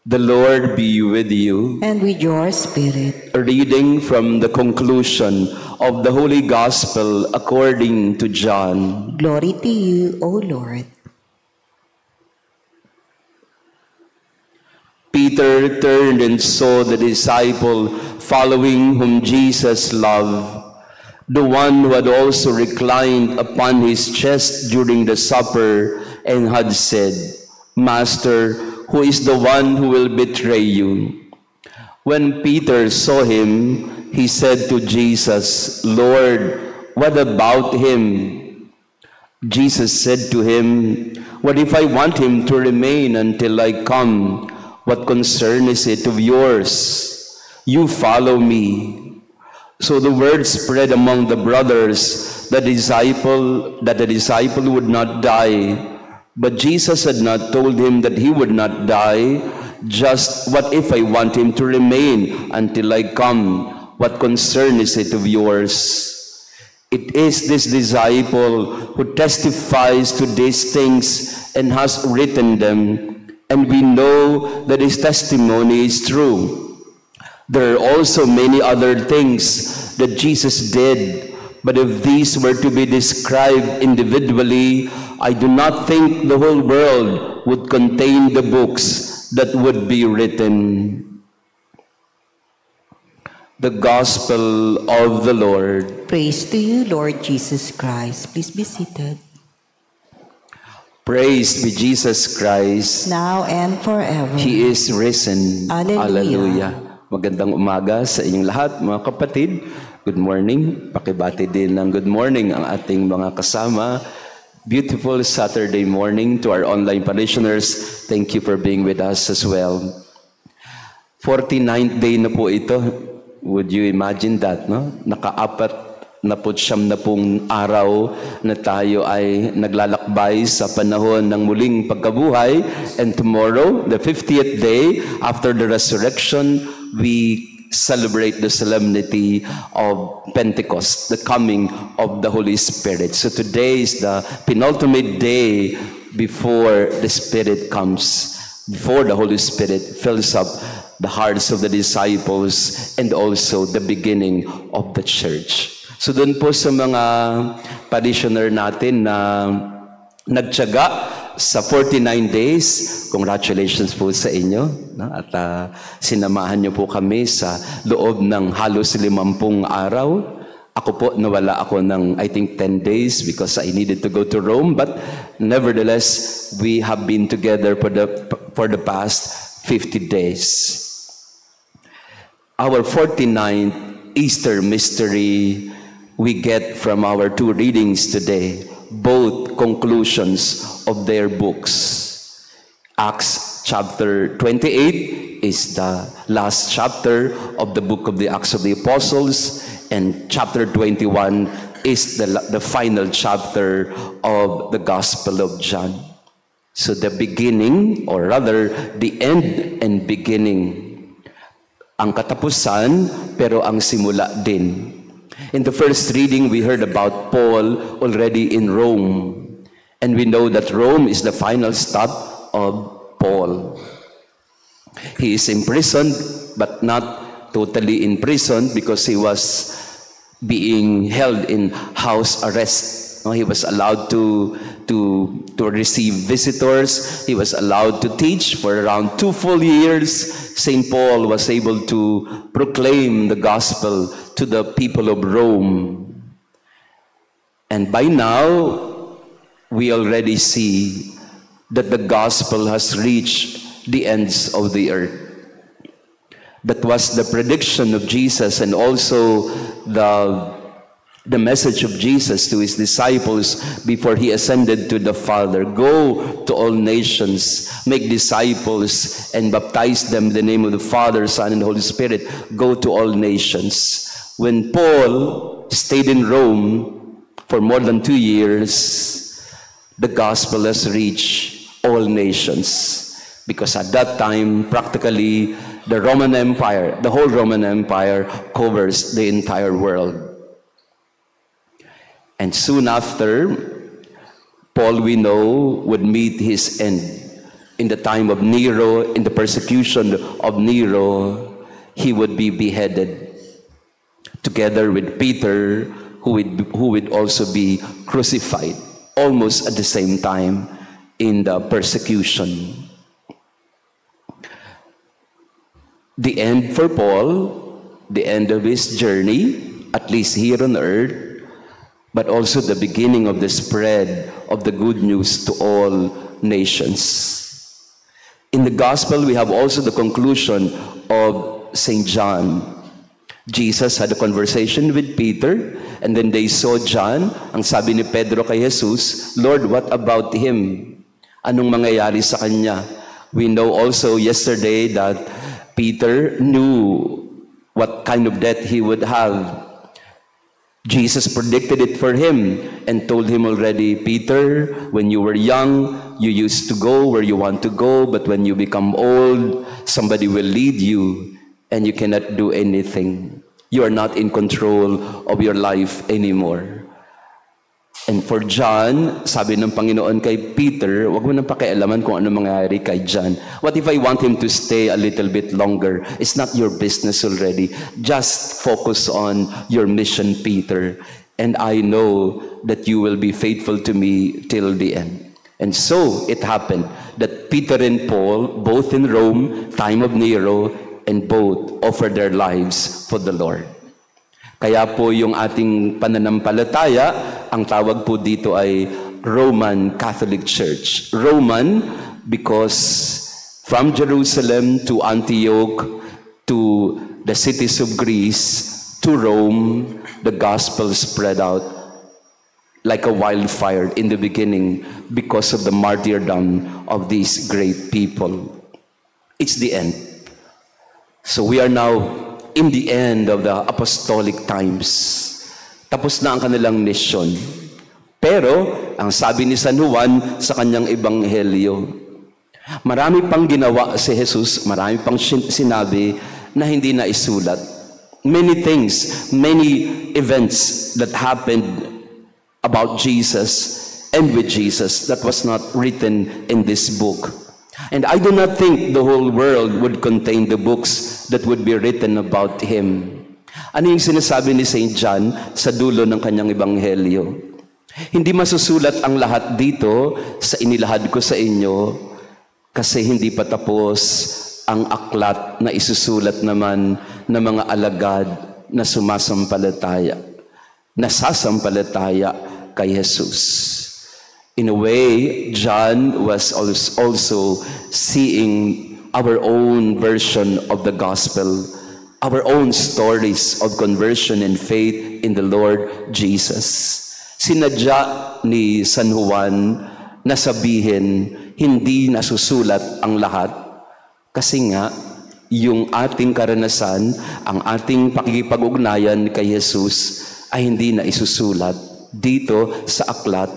The Lord be with you. And with your spirit. A reading from the conclusion of the Holy Gospel according to John. Glory to you, O Lord. Peter turned and saw the disciple following whom Jesus loved, the one who had also reclined upon his chest during the supper and had said, Master, who is the one who will betray you? When Peter saw him, he said to Jesus, Lord, what about him? Jesus said to him, what if I want him to remain until I come? What concern is it of yours? You follow me. So the word spread among the brothers that the disciple would not die. But Jesus had not told him that he would not die. Just what if I want him to remain until I come? What concern is it of yours? It is this disciple who testifies to these things and has written them. And we know that his testimony is true. There are also many other things that Jesus did, but if these were to be described individually, I do not think the whole world would contain the books that would be written. The Gospel of the Lord. Praise to you, Lord Jesus Christ. Please be seated. Praise be Jesus Christ. Now and forever. He is risen. Alleluia. Alleluia. Magandang umaga sa inyong lahat, mga kapatid. Good morning. Pakibati din ng good morning ang ating mga kasama. Beautiful Saturday morning to our online parishioners. Thank you for being with us as well. 49th day na po ito. Would you imagine that, no? Nakaapat na pong araw na tayo ay naglalakbay sa panahon ng muling pagkabuhay, and tomorrow, the 50th day after the resurrection, we celebrate the solemnity of Pentecost, the coming of the Holy Spirit. So today is the penultimate day before the Spirit comes, before the Holy Spirit fills up the hearts of the disciples and also the beginning of the church. So doon po sa mga parishioner natin na nagtiyaga sa 49 days, congratulations po sa inyo. At sinamahan niyo po kami sa loob ng halos 50 araw. Ako po, nawala ako ng I think 10 days because I needed to go to Rome. But nevertheless, we have been together for the past 50 days. Our 49th Easter mystery we get from our two readings today, both conclusions of their books. Acts chapter 28 is the last chapter of the book of the Acts of the Apostles, and chapter 21 is the final chapter of the Gospel of John. So the beginning, or rather the end and beginning, ang katapusan pero ang simula din. In the first reading, we heard about Paul already in Rome. And we know that Rome is the final stop of Paul. He is imprisoned, but not totally imprisoned because he was being held in house arrest. He was allowed to receive visitors. He was allowed to teach for around 2 full years. St. Paul was able to proclaim the gospel to the people of Rome. And by now, we already see that the gospel has reached the ends of the earth. That was the prediction of Jesus, and also the message of Jesus to his disciples before he ascended to the Father. Go to all nations, make disciples, and baptize them in the name of the Father, Son, and Holy Spirit. Go to all nations. When Paul stayed in Rome for more than 2 years, the gospel has reached all nations. Because at that time, practically, the Roman Empire, the whole Roman Empire covers the entire world. And soon after, Paul, we know, would meet his end. in the time of Nero, in the persecution of Nero, he would be beheaded together with Peter, who would also be crucified almost at the same time in the persecution. The end for Paul, the end of his journey, at least here on earth, but also the beginning of the spread of the good news to all nations. In the gospel, we have also the conclusion of St. John. Jesus had a conversation with Peter, and then they saw John. Ang sabi ni Pedro kay Jesus, Lord, what about him? Anong mangyayari sa kanya? We know also yesterday that Peter knew what kind of death he would have. Jesus predicted it for him and told him already, Peter, when you were young, you used to go where you want to go, but when you become old, somebody will lead you and you cannot do anything. You are not in control of your life anymore. And for John, sabi ng Panginoon kay Peter, wag mo nang pakialaman kung ano mangyayari kay John. What if I want him to stay a little bit longer? It's not your business already. Just focus on your mission, Peter. And I know that you will be faithful to me till the end. And so it happened that Peter and Paul, both in Rome, time of Nero, and both offered their lives for the Lord. Kaya po yung ating pananampalataya, ang tawag po dito ay Roman Catholic Church. Roman because from Jerusalem to Antioch to the cities of Greece to Rome, the gospel spread out like a wildfire in the beginning because of the martyrdom of these great people. It's the end. So we are now in the end of the apostolic times. Tapos na ang kanilang mission. Pero, ang sabi ni San Juan sa kanyang ebanghelyo, marami pang ginawa si Jesus, marami pang sinabi na hindi na isulat. Many things, many events that happened about Jesus and with Jesus that was not written in this book. And I do not think the whole world would contain the books that would be written about him. Ano yung sinasabi ni St. John sa dulo ng kanyang ebanghelyo? Hindi masusulat ang lahat dito sa inilahad ko sa inyo kasi hindi pa tapos ang aklat na isusulat naman ng mga alagad na nasasampalataya kay Jesus. In a way, John was also seeing our own version of the gospel, our own stories of conversion and faith in the Lord Jesus. Sinadya ni San Juan na sabihin, hindi nasusulat ang lahat kasi nga yung ating karanasan, ang ating pakikipag-ugnayan kay Jesus ay hindi na isusulat dito sa aklat,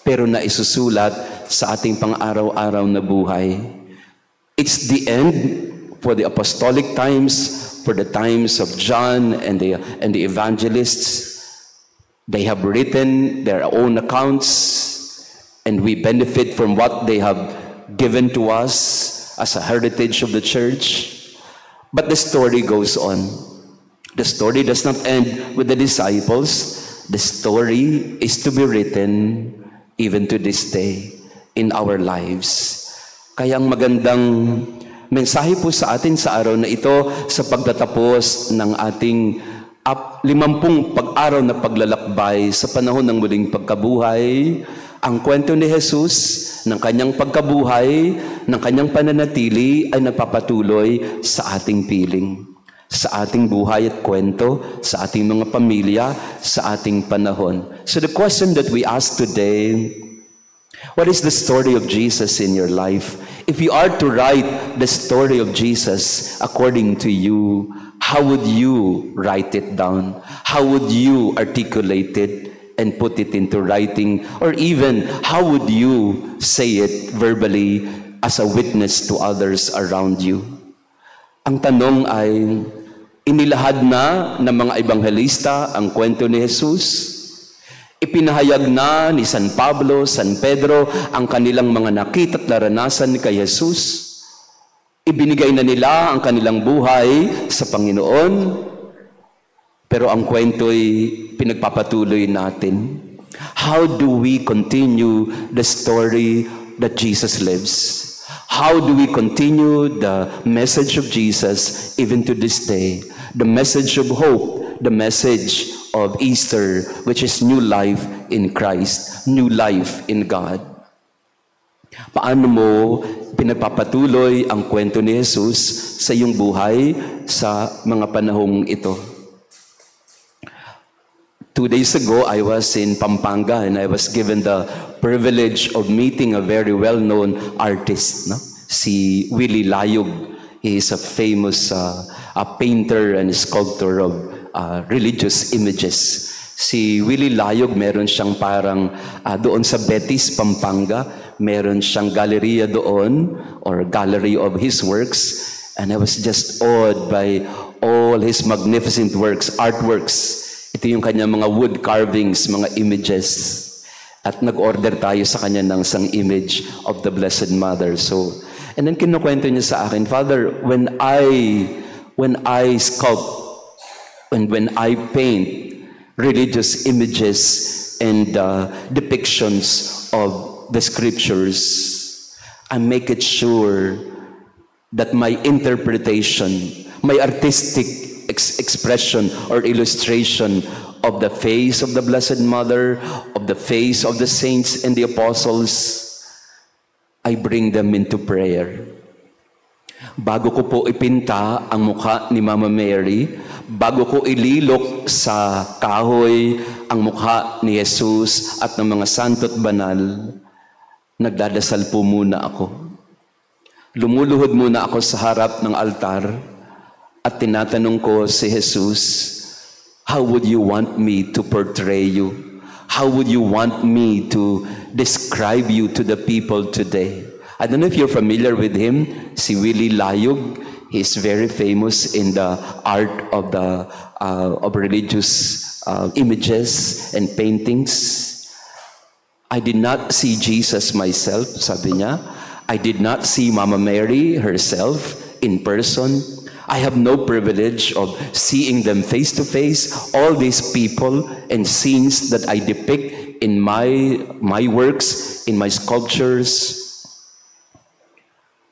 pero na isusulat sa ating pang-araw-araw na buhay. It's the end for the apostolic times, for the times of John and the evangelists. They have written their own accounts, and we benefit from what they have given to us as a heritage of the church. But the story goes on. The story does not end with the disciples. The story is to be written even to this day in our lives. Kaya ang magandang mensahe po sa atin sa araw na ito sa pagtatapos ng ating 50 pag-araw na paglalakbay sa panahon ng muling pagkabuhay, ang kwento ni Jesus ng kanyang pagkabuhay, ng kanyang pananatili ay nagpapatuloy sa ating piling, sa ating buhay at kwento, sa ating mga pamilya, sa ating panahon. So the question that we ask today, what is the story of Jesus in your life? If you are to write the story of Jesus according to you, how would you write it down? How would you articulate it and put it into writing? Or even, how would you say it verbally as a witness to others around you? Ang tanong ay, inilahad na ng mga ebanghelista ang kwento ni Jesus. Ipinahayag na ni San Pablo, San Pedro ang kanilang mga nakita at naranasan kay Jesus. Ibinigay na nila ang kanilang buhay sa Panginoon. Pero ang kwento'y pinagpapatuloy natin. How do we continue the story that Jesus lives? How do we continue the message of Jesus even to this day? The message of hope, the message of Easter, which is new life in Christ, new life in God. Paano mo pinagpapatuloy ang kwento ni Jesus sa iyong buhay sa mga panahong ito? 2 days ago, I was in Pampanga and I was given the privilege of meeting a very well-known artist, no? Si Willie Layog. He is a famous a painter and sculptor of religious images. Si Willie Layog, meron siyang parang doon sa Betis, Pampanga, meron siyang galleria doon, or gallery of his works. And I was just awed by all his magnificent works, artworks. Ito yung kanyang mga wood carvings, mga images. At nag-order tayo sa kanya ng isang image of the Blessed Mother. So, and then kinukwento niya sa akin, Father, when I sculpt and when I paint religious images and depictions of the scriptures, I make it sure that my interpretation, my artistic expression or illustration of the face of the Blessed Mother, of the face of the saints and the apostles, I bring them into prayer. Bago ko po ipinta ang mukha ni Mama Mary, bago ko ililok sa kahoy ang mukha ni Jesus at ng mga santo at banal, nagdadasal po muna ako. Lumuluhod muna ako sa harap ng altar at tinatanong ko si Jesus, how would you want me to portray you? How would you want me to describe you to the people today? I don't know if you're familiar with him, si Willie Layog. He's very famous in the art of the of religious images and paintings. I did not see Jesus myself, sabi niya. I did not see Mama Mary herself in person. I have no privilege of seeing them face to face, all these people and scenes that I depict in my works, in my sculptures.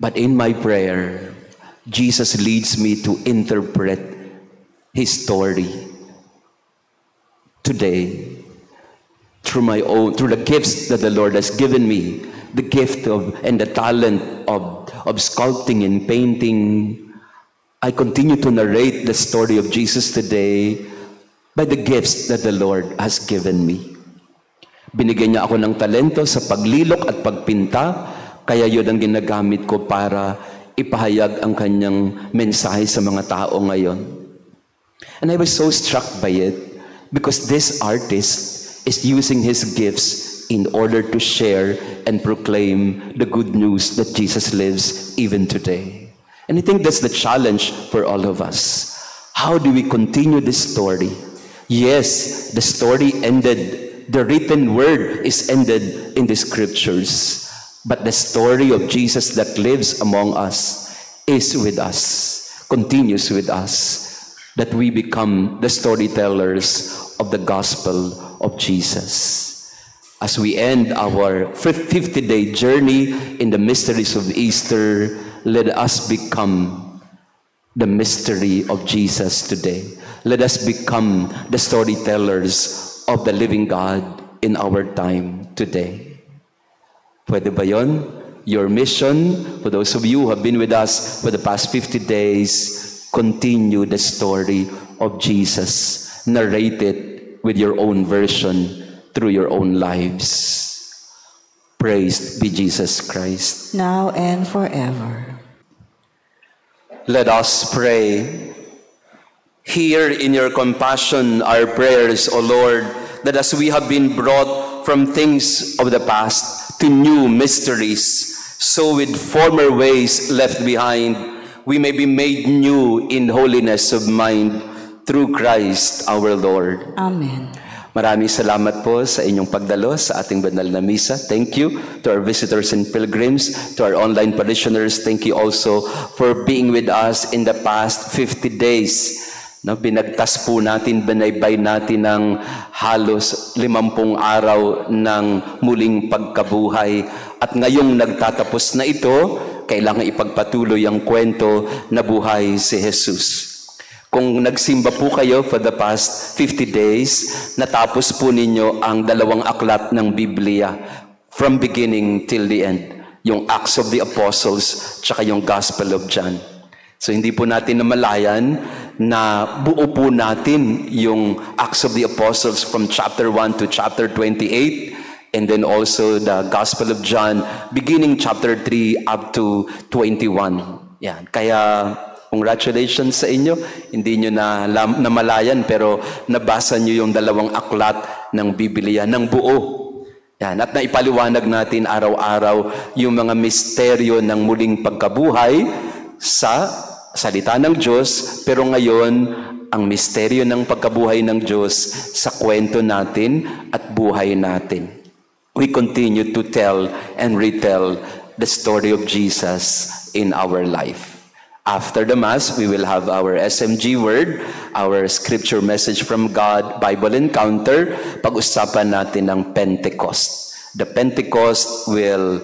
But in my prayer, Jesus leads me to interpret his story today through the gifts that the Lord has given me, the gift of and the talent of sculpting and painting. I continue to narrate the story of Jesus today by the gifts that the Lord has given me. Binigyan niya ako ng talento sa paglilok at pagpinta, kaya yun ang ginagamit ko para ipahayag ang kanyang mensahe sa mga tao ngayon. And I was so struck by it because this artist is using his gifts in order to share and proclaim the good news that Jesus lives even today. And I think that's the challenge for all of us. How do we continue this story? Yes, the story ended. The written word is ended in the scriptures. But the story of Jesus that lives among us is with us, continues with us, that we become the storytellers of the gospel of Jesus. As we end our 50-day journey in the mysteries of Easter, let us become the mystery of Jesus today. Let us become the storytellers of the living God in our time today. Pwede ba yun? Your mission, for those of you who have been with us for the past 50 days, continue the story of Jesus. Narrate it with your own version through your own lives. Praised be Jesus Christ. Now and forever. Let us pray. Hear in your compassion our prayers, O Lord, that as we have been brought from things of the past to new mysteries, so with former ways left behind, we may be made new in holiness of mind through Christ our Lord. Amen. Maraming salamat po sa inyong pagdalo sa ating banal na misa. Thank you to our visitors and pilgrims, to our online parishioners. Thank you also for being with us in the past 50 days. No, binagtas po natin, binaybay natin ng halos 50 araw ng muling pagkabuhay. At ngayong nagtatapos na ito, kailangan ipagpatuloy ang kwento na buhay si Jesus. Kung nagsimba po kayo for the past 50 days, natapos po ninyo ang 2 aklat ng Biblia from beginning till the end. Yung Acts of the Apostles, tsaka yung Gospel of John. So hindi po natin namalayan na buo po natin yung Acts of the Apostles from chapter 1 to chapter 28, and then also the Gospel of John beginning chapter 3 up to 21. Yan. Kaya congratulations sa inyo. Hindi nyo namalayan pero nabasa nyo yung 2 aklat ng Biblia ng buo. Yan. At naipaliwanag natin araw-araw yung mga misteryo ng muling pagkabuhay sa salita ng Diyos, pero ngayon ang misteryo ng pagkabuhay ng Diyos sa kwento natin at buhay natin. We continue to tell and retell the story of Jesus in our life. After the Mass, we will have our SMG word, our scripture message from God, Bible encounter. Pag-usapan natin ang Pentecost. The Pentecost will,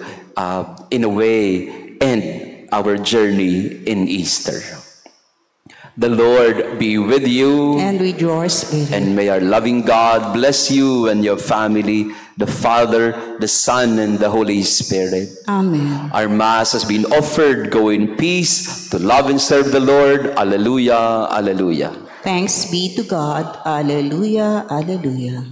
in a way, end our journey in Easter. The Lord be with you. And with your spirit. And may our loving God bless you and your family, the Father, the Son, and the Holy Spirit. Amen. Our Mass has been offered. Go in peace to love and serve the Lord. Alleluia, alleluia. Thanks be to God. Alleluia, alleluia.